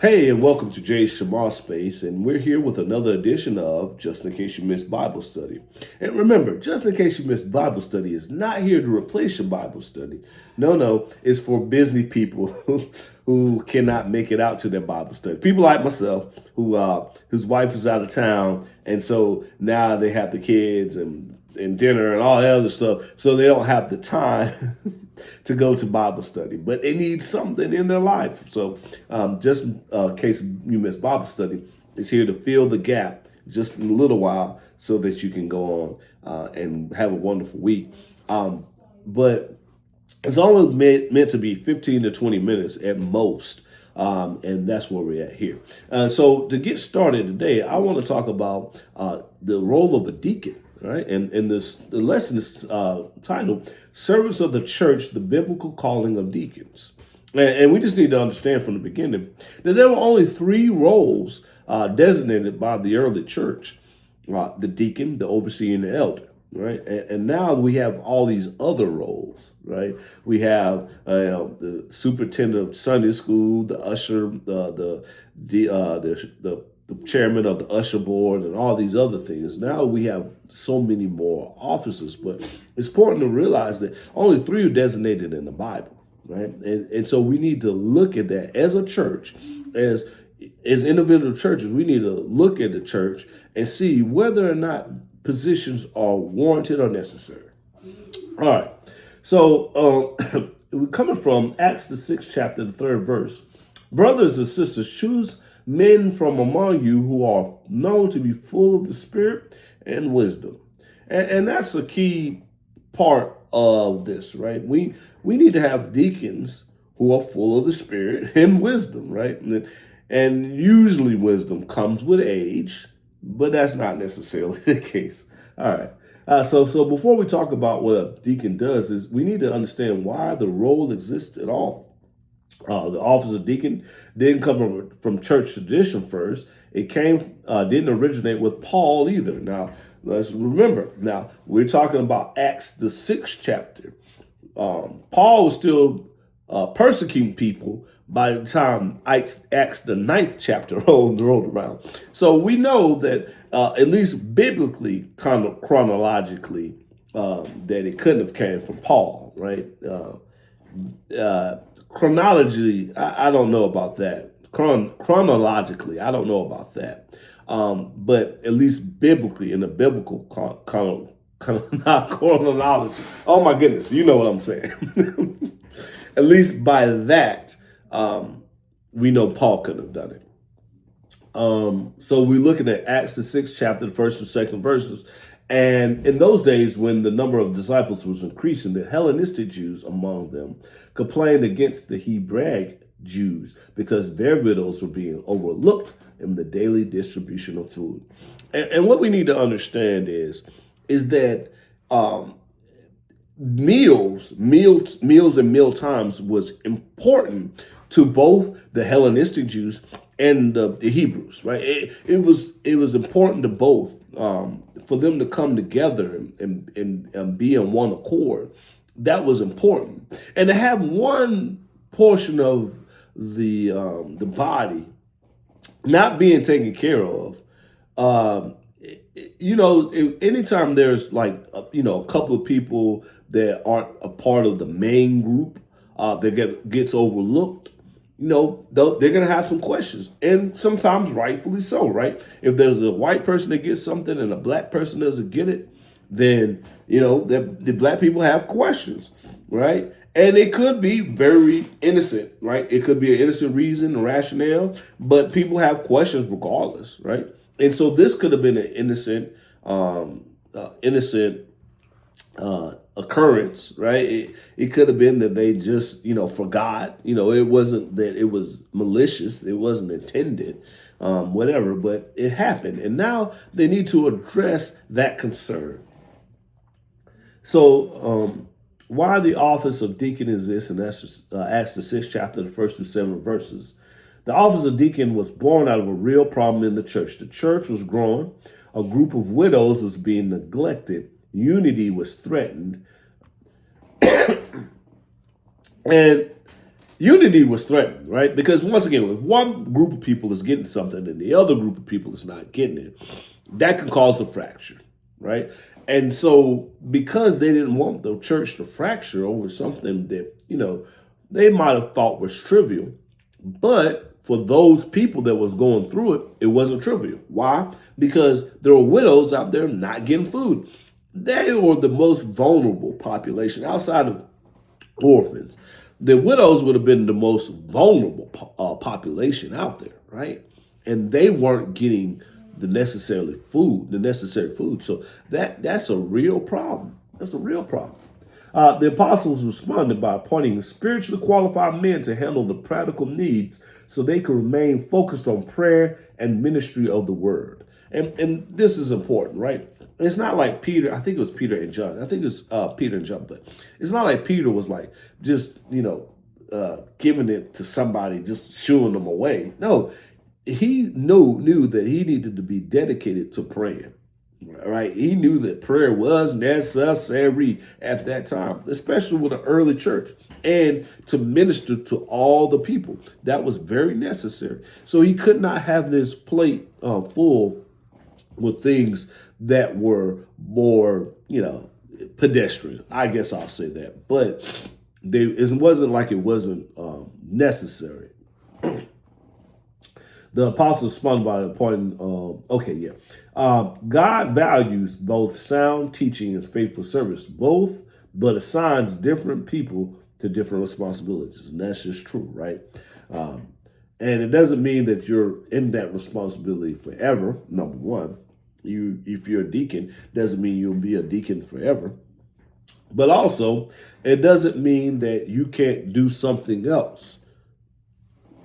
Hey, and welcome to Jay's Shamar Space, and we're here with another edition of Just in Case You Missed Bible Study. And remember, Just in Case You Missed Bible Study is not here to replace your Bible study. No, it's for busy people who cannot make it out to their Bible study. People like myself whose wife is out of town, and so now they have the kids and dinner and all that other stuff, so they don't have the time to go to Bible study, but they need something in their life. So, just in case you missed Bible study, is here to fill the gap just in a little while so that you can go on and have a wonderful week. But it's only meant to be 15 to 20 minutes at most. And that's where we're at here. So to get started today, I want to talk about the role of a deacon, right? And the lesson is titled "Service of the Church: The Biblical Calling of Deacons." And we just need to understand from the beginning that there were only three roles designated by the early church: the deacon, the overseer, and the elder. Right, and now we have all these other roles. Right, we have the superintendent of Sunday school, the usher, the chairman of the usher board, and all these other things. Now we have so many more offices, but it's important to realize that only three are designated in the Bible. Right, and so we need to look at that as a church, as individual churches. We need to look at the church and see whether or not positions are warranted or necessary. All right. So we're coming from Acts the 6th chapter, the 3rd verse. Brothers and sisters, choose men from among you who are known to be full of the Spirit and wisdom. And that's a key part of this, right? We need to have deacons who are full of the Spirit and wisdom, right? And usually wisdom comes with age, but that's not necessarily the case. All right. So before we talk about what a deacon does, is we need to understand why the role exists at all. The office of deacon didn't come from church tradition first. It didn't originate with Paul either. Now, let's remember. Now, we're talking about Acts the 6th chapter. Paul was still persecuting people by the time Acts the 9th chapter rolled around. So we know that at least biblically, kind of chronologically, that it couldn't have came from Paul, right? Chronology, I don't know about that. Chronologically, I don't know about that. But at least biblically, in the biblical not chronology. Oh my goodness, you know what I'm saying. At least by that, we know Paul couldn't have done it. So we're looking at Acts the 6th chapter, the 1st and 2nd verses. And in those days, when the number of disciples was increasing, the Hellenistic Jews among them complained against the Hebraic Jews because their widows were being overlooked in the daily distribution of food. And what we need to understand is that meals and meal times was important to both the Hellenistic Jews and the Hebrews, right? It was important to both for them to come together and be in one accord. That was important, and to have one portion of the body not being taken care of. Anytime there's like a couple of people that aren't a part of the main group that gets overlooked, they're going to have some questions, and sometimes rightfully so, right? If there's a white person that gets something and a black person doesn't get it, then the black people have questions, right? And it could be very innocent, right? It could be an innocent reason, a rationale, but people have questions regardless, right? And so this could have been an innocent occurrence, right? It could have been that they just, forgot. It wasn't that it was malicious. It wasn't intended, whatever. But it happened, and now they need to address that concern. So, why the office of deacon exists, and that's Acts the 6th chapter, the 1st to 7th verses. The office of deacon was born out of a real problem in the church. The church was growing. A group of widows was being neglected. Unity was threatened. And unity was threatened, right? Because once again, if one group of people is getting something and the other group of people is not getting it, that can cause a fracture, right? And so, because they didn't want the church to fracture over something that, they might have thought was trivial, but for those people that was going through it, it wasn't trivial. Why? Because there were widows out there not getting food. They were the most vulnerable population outside of orphans. The widows would have been the most vulnerable population out there, right? And they weren't getting the necessary food. So that's a real problem. That's a real problem. The apostles responded by appointing spiritually qualified men to handle the practical needs so they could remain focused on prayer and ministry of the word. And this is important, right? It's not like Peter, I think it was Peter and John. I think it was Peter and John, but it's not like Peter was like just, giving it to somebody, just shooing them away. No, he knew that he needed to be dedicated to praying. Right, he knew that prayer was necessary at that time, especially with the early church, and to minister to all the people. That was very necessary. So he could not have this plate full with things that were more, pedestrian. I guess I'll say that, but it wasn't like it wasn't necessary. The apostles responded by appointing, God values both sound teaching and faithful service, but assigns different people to different responsibilities. And that's just true, right? And it doesn't mean that you're in that responsibility forever, number one. If you're a deacon, doesn't mean you'll be a deacon forever. But also, it doesn't mean that you can't do something else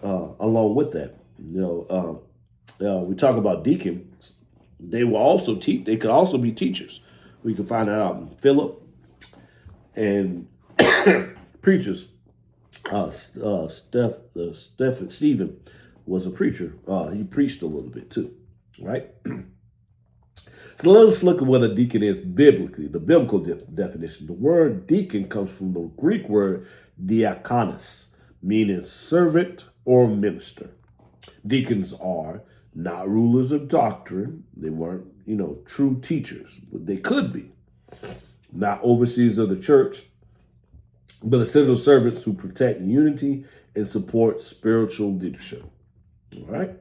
along with that. We talk about deacons. They will also teach. They could also be teachers. We can find that out in Philip and preachers. Stephen was a preacher. He preached a little bit too, right? So let's look at what a deacon is biblically, the biblical definition. The word deacon comes from the Greek word diakonos, meaning servant or minister. Deacons are not rulers of doctrine. They weren't, true teachers, but they could be. Not overseers of the church, but essential servants who protect unity and support spiritual leadership. All right?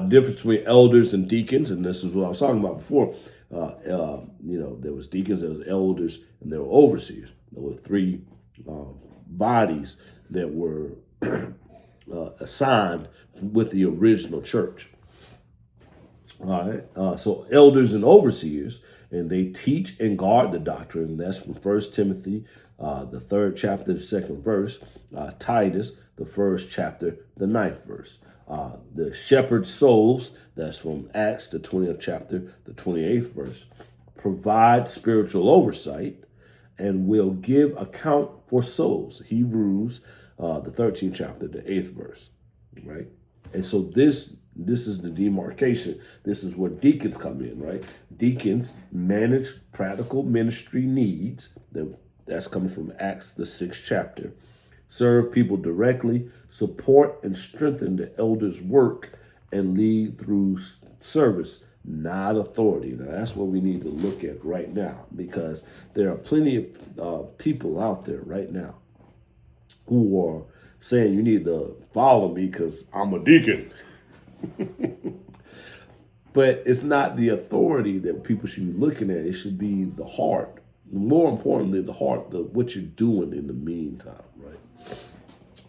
Difference between elders and deacons, and this is what I was talking about before. There was deacons, there was elders, and there were overseers. There were three bodies that were assigned with the original church. All right. So elders and overseers, and they teach and guard the doctrine. That's from 1 Timothy, the 3rd chapter, the 2nd verse. Titus, the 1st chapter, the 9th verse. The shepherd souls, that's from Acts, the 20th chapter, the 28th verse. Provide spiritual oversight and will give account for souls. Hebrews, the 13th chapter, the 8th verse. Right? And so this is the demarcation. This is where deacons come in, right? Deacons manage practical ministry needs. That's coming from Acts, the 6th chapter. Serve people directly, support and strengthen the elders' work, and lead through service, not authority. Now, that's what we need to look at right now, because there are plenty of people out there right now who are saying you need to follow me because I'm a deacon. But it's not the authority that people should be looking at. It should be the heart. More importantly, the heart, what you're doing in the meantime, right?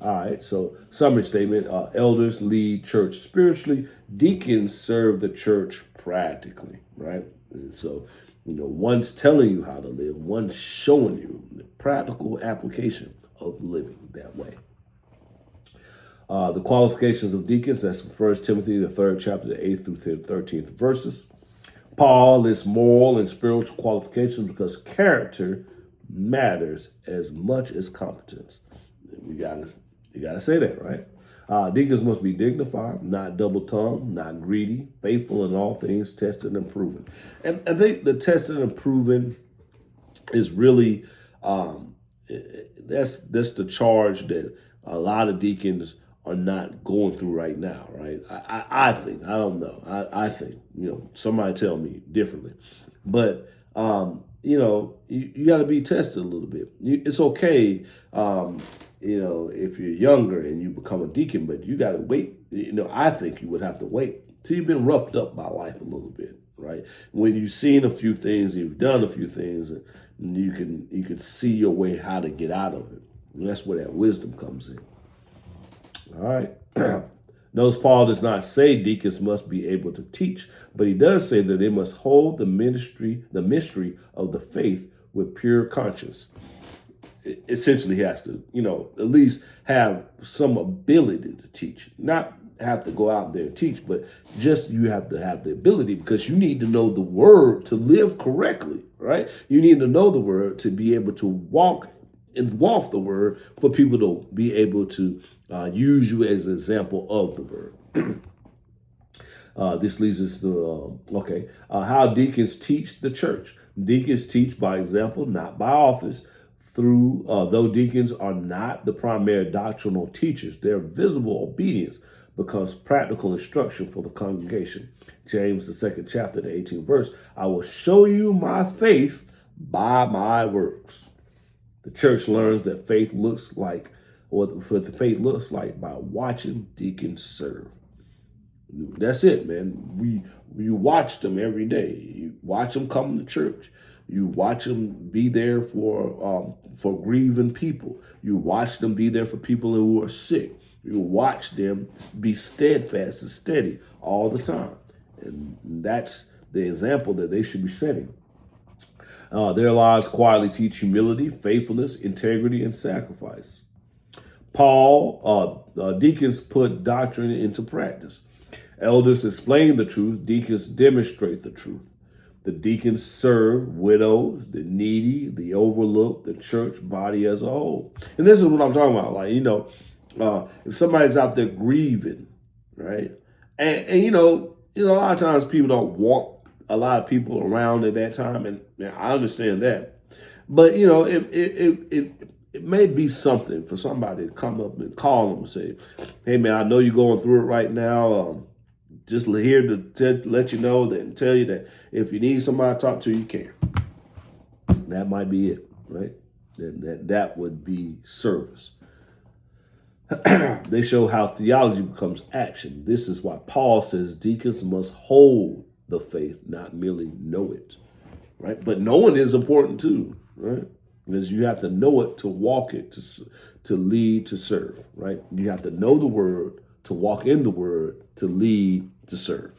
All right, so summary statement. Elders lead church spiritually. Deacons serve the church practically, right? And so, one's telling you how to live. One's showing you the practical application of living that way. The qualifications of deacons, that's 1 Timothy, the 3rd chapter, the 8th through 13th verses. Paul lists moral and spiritual qualifications because character matters as much as competence. You gotta say that, right? Deacons must be dignified, not double-tongued, not greedy, faithful in all things, tested and proven. And I think the tested and proven is really that's the charge that a lot of deacons are not going through right now, right? I think, I don't know. I think, somebody tell me differently. But, you got to be tested a little bit. It's okay, if you're younger and you become a deacon, but you got to wait. I think you would have to wait till you've been roughed up by life a little bit, right? When you've seen a few things, you've done a few things, and you can see your way how to get out of it. And that's where that wisdom comes in. All right. Notice Paul does not say deacons must be able to teach, but he does say that they must hold the mystery of the faith with pure conscience. Essentially, he has to, at least have some ability to teach, not have to go out there and teach, but just you have to have the ability, because you need to know the word to live correctly, right? You need to know the word to be able to walk the word, for people to be able to use you as an example of the word. This leads us to, how deacons teach the church. Deacons teach by example, not by office. Though deacons are not the primary doctrinal teachers, they're visible obedience becomes practical instruction for the congregation. James, the 2nd chapter, the 18th verse, I will show you my faith by my works. The church learns that faith looks like, what the faith looks like, by watching deacons serve. That's it, man. We watch them every day. You watch them come to church. You watch them be there for grieving people. You watch them be there for people who are sick. You watch them be steadfast and steady all the time. And that's the example that they should be setting. Their lives quietly teach humility, faithfulness, integrity, and sacrifice. Deacons put doctrine into practice. Elders explain the truth. Deacons demonstrate the truth. The deacons serve widows, the needy, the overlooked, the church body as a whole. And this is what I'm talking about. Like, if somebody's out there grieving, right? And a lot of times people don't want a lot of people around at that time, and I understand that. But it may be something for somebody to come up and call them and say, "Hey, man, I know you're going through it right now. Just here to let you know that and tell you that if you need somebody to talk to, you can." That might be it, right? That would be service. They show how theology becomes action. This is why Paul says deacons must hold the faith, not merely know it, right? But knowing is important too, right? Because you have to know it to walk it, to lead, to serve, right? You have to know the word, to walk in the word, to lead, to serve.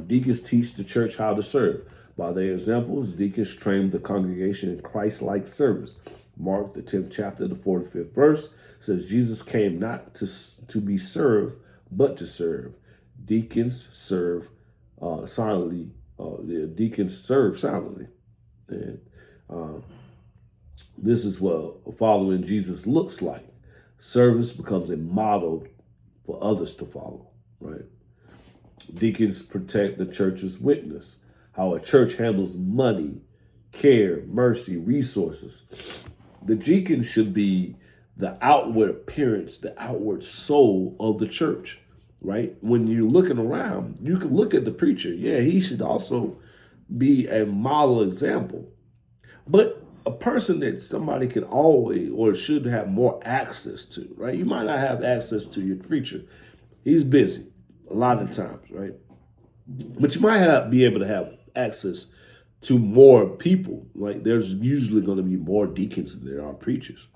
Deacons teach the church how to serve. By their examples, deacons train the congregation in Christ-like service. Mark, the 10th chapter, the 45th verse, says Jesus came not to be served, but to serve. Deacons serve silently. Deacons serve silently. And this is what following Jesus looks like. Service becomes a model for others to follow, right? Deacons protect the church's witness, how a church handles money, care, mercy, resources. The deacon should be the outward appearance, the outward soul of the church, right? When you're looking around, you can look at the preacher. Yeah, he should also be a model example. But a person that somebody can always or should have more access to, right? You might not have access to your preacher. He's busy a lot of times, right? But you might be able to have access to more people. Like there's usually going to be more deacons than there are preachers.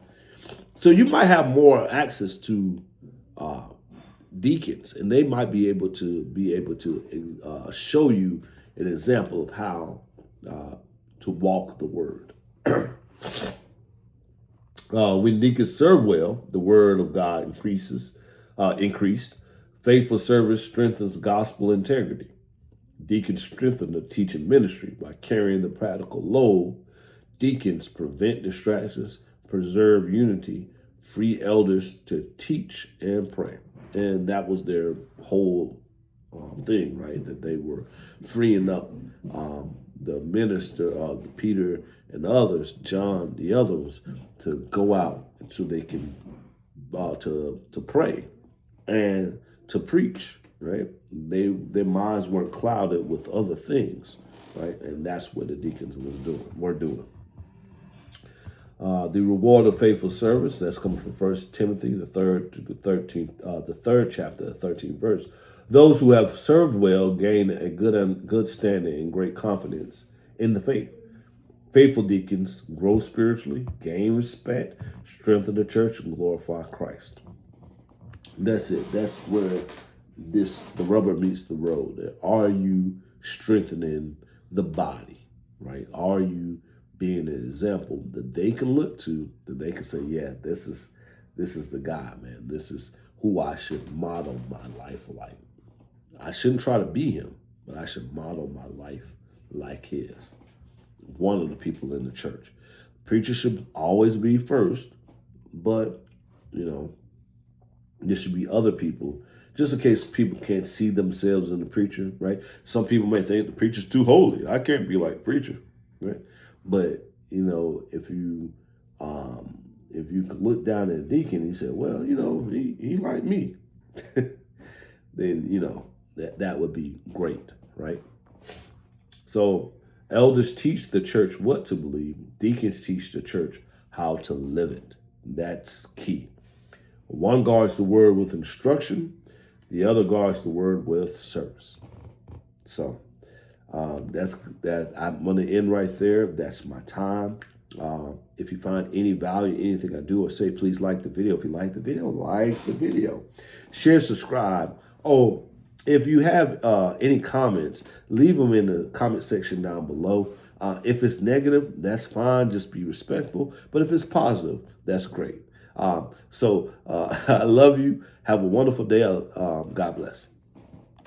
So you might have more access to deacons, and they might be able to show you an example of how to walk the word. When deacons serve well, the word of God increased. Faithful service strengthens gospel integrity. Deacons strengthen the teaching ministry by carrying the practical load. Deacons prevent distractions, preserve unity, free elders to teach and pray. And that was their whole thing, right? That they were freeing up the minister, Peter and others, John, the others, to go out so they can to pray and to preach. Right? Their minds weren't clouded with other things. Right? And that's what the deacons were doing. The reward of faithful service, that's coming from 1 Timothy, the third chapter, the 13th verse. Those who have served well gain a good standing and great confidence in the faith. Faithful deacons grow spiritually, gain respect, strengthen the church, and glorify Christ. That's it. That's where the rubber meets the road. Are you strengthening the body? Right? Are you being an example that they can look to, that they can say, yeah, this is the guy, man. This is who I should model my life like. I shouldn't try to be him, but I should model my life like his. One of the people in the church. Preacher should always be first, but there should be other people, just in case people can't see themselves in the preacher, right? Some people may think the preacher's too holy. I can't be like preacher, right? But if you could look down at a deacon and he said, well, he like me, then that would be great, right? So elders teach the church what to believe. Deacons teach the church how to live it. That's key. One guards the word with instruction. The other guards the word with service. So that's that. I'm going to end right there. That's my time. If you find any value, anything I do or say, please like the video. If you like the video, like the video. Share, subscribe. Oh, if you have any comments, leave them in the comment section down below. If it's negative, that's fine. Just be respectful. But if it's positive, that's great. I love you. Have a wonderful day. God bless.